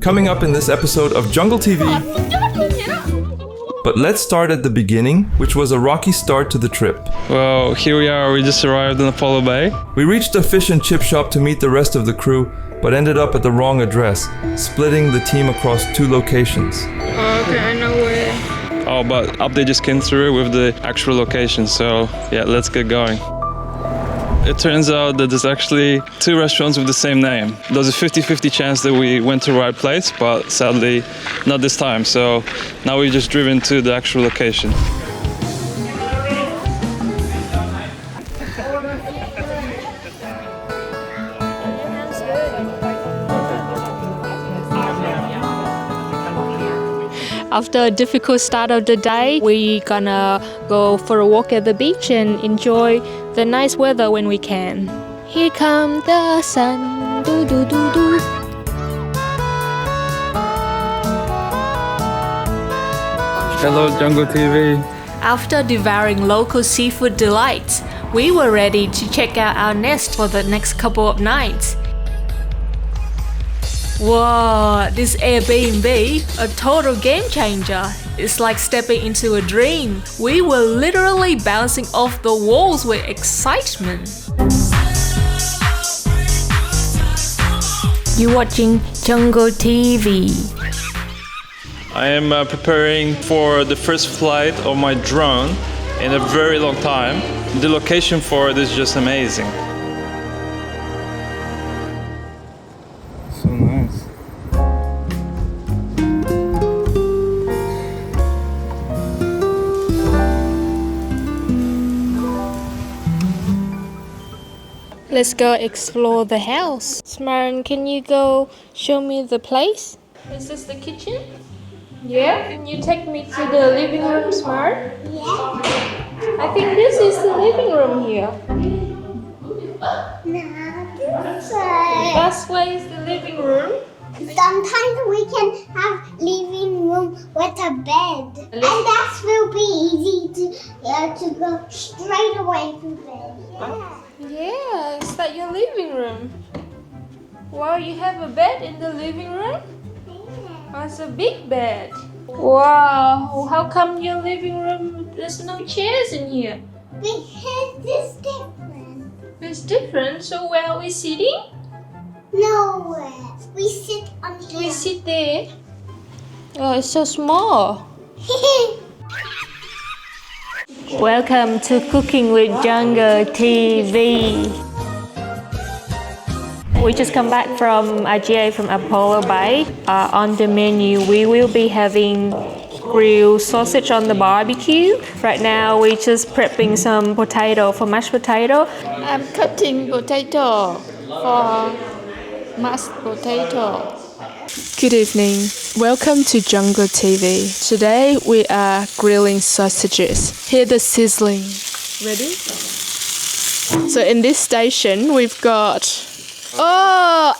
coming up in this episode of Jungle TV. But let's start at the beginning, which was a rocky start to the trip. Well, here we are, we just arrived in Apollo Bay. We reached a fish and chip shop to meet the rest of the crew, but ended up at the wrong address, splitting the team across 2 locations. Okay, I know where. Oh, but update just came through with the actual location, so yeah, let's get going. It turns out that there's actually 2 restaurants with the same name. There's a 50-50 chance that we went to the right place, but sadly not this time. So now we've just driven to the actual location. After a difficult start of the day, we gonna go for a walk at the beach and enjoy the nice weather when we can. Here come the sun, do do do do. Hello, Jungle TV. After devouring local seafood delights, we were ready to check out our nest for the next couple of nights. Whoa, this Airbnb, a total game changer. It's like stepping into a dream. We were literally bouncing off the walls with excitement. You're watching Jungle TV. I am preparing for the first flight of my drone in a very long time. The location for it is just amazing. So nice. Let's go explore the house. Smaran, can you go show me the place? Is this the kitchen? Yeah? Can you take me to the living room, Smaran? Yeah. I think this is the living room here. No, this way. This way is the living room. Sometimes we can have living room with a bed, and that will be easy to go straight away to bed. Yeah, is that your living room? Wow, you have a bed in the living room? That's a big bed. Wow, how come your living room, there's no chairs in here? Because it's different. It's different, so where are we sitting? Nowhere. We sit on here. We sit there. Oh, it's so small. Welcome to Cooking with Jungle TV. We just come back from IGA from Apollo Bay. On the menu, we will be having grilled sausage on the barbecue. Right now, we're just prepping some potato for mashed potato. I'm cutting potato for mashed potato. Good evening. Welcome to Jungle TV. Today we are grilling sausages. Hear the sizzling. Ready? So in this station we've got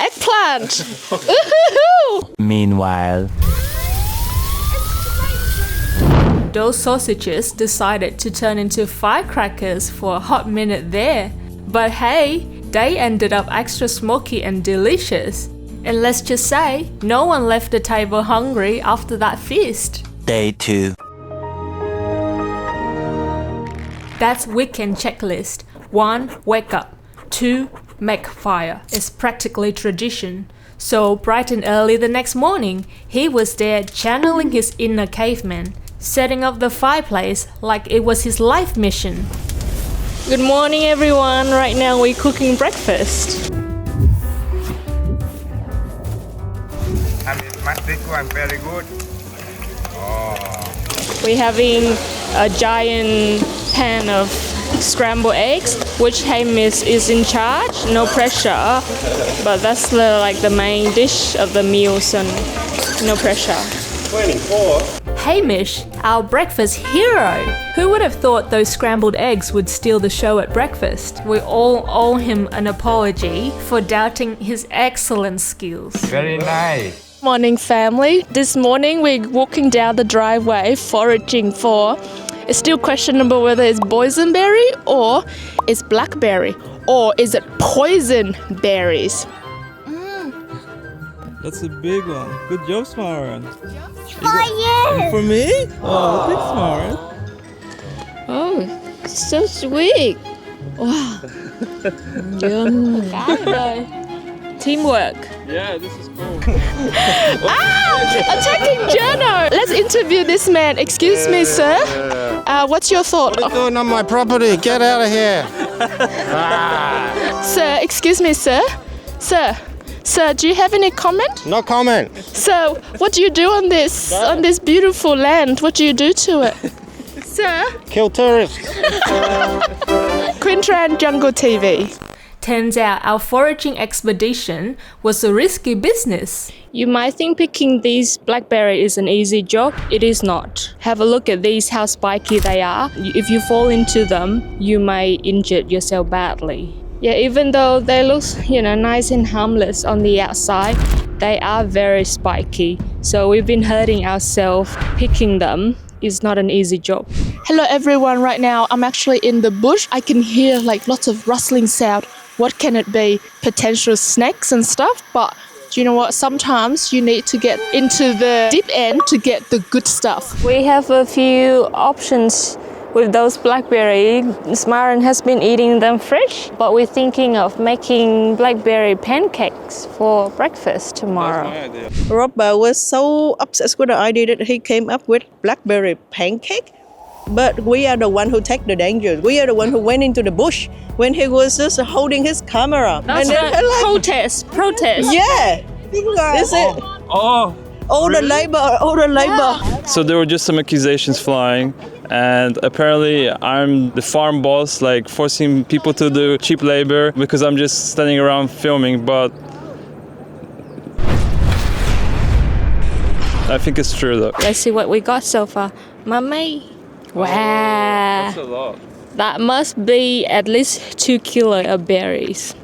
eggplant. Meanwhile, Those sausages decided to turn into firecrackers for a hot minute there. But hey, they ended up extra smoky and delicious. And let's just say, no one left the table hungry after that feast. day 2. That's weekend checklist. 1. Wake up. 2. Make fire. It's practically tradition. So bright and early the next morning, he was there channeling his inner caveman, setting up the fireplace like it was his life mission. Good morning everyone. Right now we're cooking breakfast. I'm very good. We're having a giant pan of scrambled eggs, which Hamish is in charge. No pressure, but that's the main dish of the meals and no pressure. 24. Hamish, our breakfast hero. Who would have thought those scrambled eggs would steal the show at breakfast? We all owe him an apology for doubting his excellent skills. Very nice. Morning family. This morning we're walking down the driveway foraging for, it's still questionable whether it's boysenberry or it's blackberry or is it poison berries. That's a big one. Good job, Smaran. For you. For me? Oh, thanks, Smaran. Oh, so sweet. Wow. Yum. Teamwork. Yeah, this is cool. Attacking Jono. Let's interview this man. Excuse me, sir. What's your thought? What are you doing on my property? Get out of here. Sir, excuse me, sir. Sir, do you have any comment? No comment. So, what do you do on this beautiful land? What do you do to it? Sir? Kill tourists. Quintran Jungle TV. Turns out our foraging expedition was a risky business. You might think picking these blackberry is an easy job. It is not. Have a look at these, how spiky they are. If you fall into them, you may injure yourself badly. Yeah, even though they look, nice and harmless on the outside, they are very spiky. So we've been hurting ourselves picking them. Is not an easy job. Hello everyone, right now I'm actually in the bush. I can hear like lots of rustling sound. What can it be? Potential snakes and stuff, but do you know what? Sometimes you need to get into the deep end to get the good stuff. We have a few options with those blackberry. Smaran has been eating them fresh, but we're thinking of making blackberry pancakes for breakfast tomorrow. Robert was so obsessed with the idea that he came up with blackberry pancake. But we are the one who take the danger. We are the one who went into the bush when he was just holding his camera. That's right. Protest. Yeah, is it? Oh. All the labor. So there were just some accusations flying, and apparently I'm the farm boss, like forcing people to do cheap labor because I'm just standing around filming, but I think it's true though. Let's see what we got so far. Mummy. Wow. That's a lot. That must be at least 2 kilos of berries.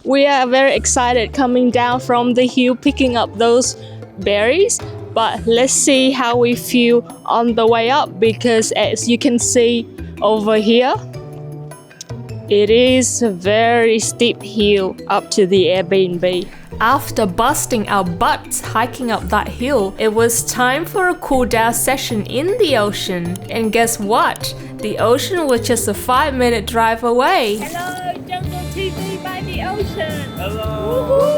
We are very excited coming down from the hill picking up those berries, but let's see how we feel on the way up, because as you can see over here, it is a very steep hill up to the Airbnb. After busting our butts hiking up that hill, it was time for a cool down session in the ocean. And guess what? The ocean was just a 5-minute drive away. Hello, Jungle TV by the ocean. Hello.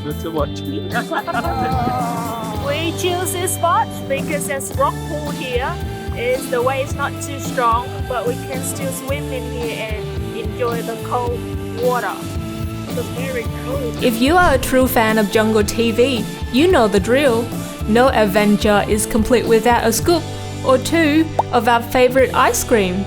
Good to watch me. We choose this spot because there's rock pool here. The wave is not too strong, but we can still swim in here and enjoy the cold water. It's very cold. If you are a true fan of Jungle TV, you know the drill. No adventure is complete without a scoop or two of our favorite ice cream.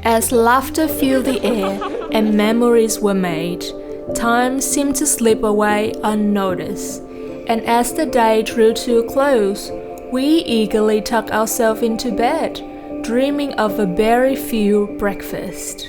As laughter filled the air and memories were made, time seemed to slip away unnoticed. And as the day drew to a close, we eagerly tucked ourselves into bed, dreaming of a berry-filled breakfast.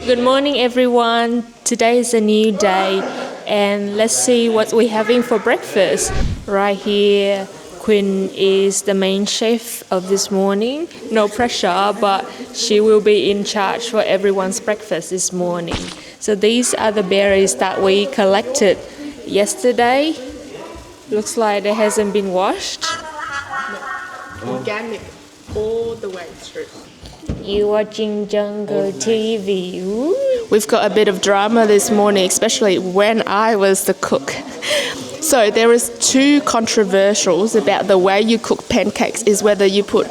Good morning, everyone. Today is a new day, and let's see what we're having for breakfast. Right here, Quinn is the main chef of this morning. No pressure, but she will be in charge for everyone's breakfast this morning. So these are the berries that we collected yesterday. Looks like they hasn't been washed. Organic all the way through. You watching Jungle TV? Ooh. We've got a bit of drama this morning, especially when I was the cook. So there is 2 controversials about the way you cook pancakes, is whether you put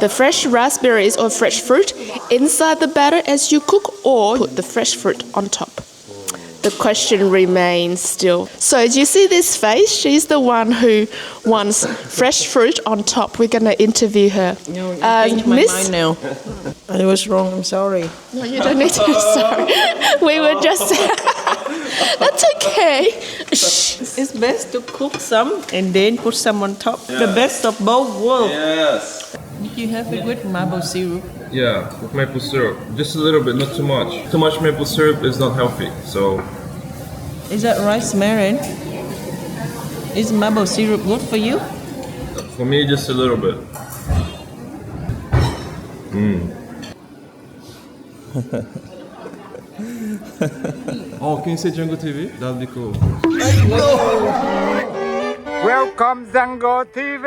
the fresh raspberries or fresh fruit inside the batter as you cook, or put the fresh fruit on top. The question remains still. So do you see this face? She's the one who wants fresh fruit on top. We're going to interview her. No, you changed my mind now. I was wrong, I'm sorry. No, you don't need to be sorry. We were just... That's okay. It's best to cook some and then put some on top. Yeah. The best of both worlds. Yes. Did you have it with maple syrup? Yeah, with maple syrup. Just a little bit, not too much. Too much maple syrup is not healthy, so... Is that right, Smaran? Is maple syrup good for you? For me, just a little bit. Oh, can you say Jungle TV? That'd be cool. Welcome, Zango TV!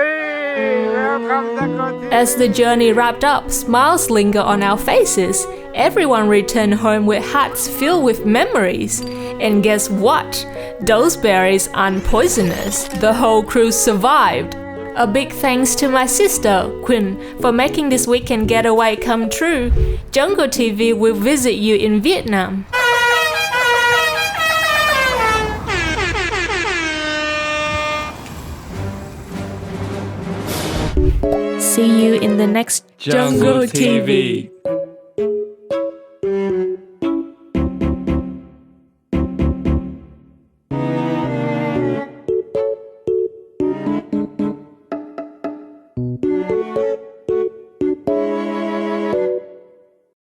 Welcome, Zango TV! As the journey wrapped up, smiles linger on our faces. Everyone returned home with hearts filled with memories. And guess what? Those berries aren't poisonous. The whole crew survived. A big thanks to my sister, Quinn, for making this weekend getaway come true. Jungle TV will visit you in Vietnam. See you in the next Jungle TV.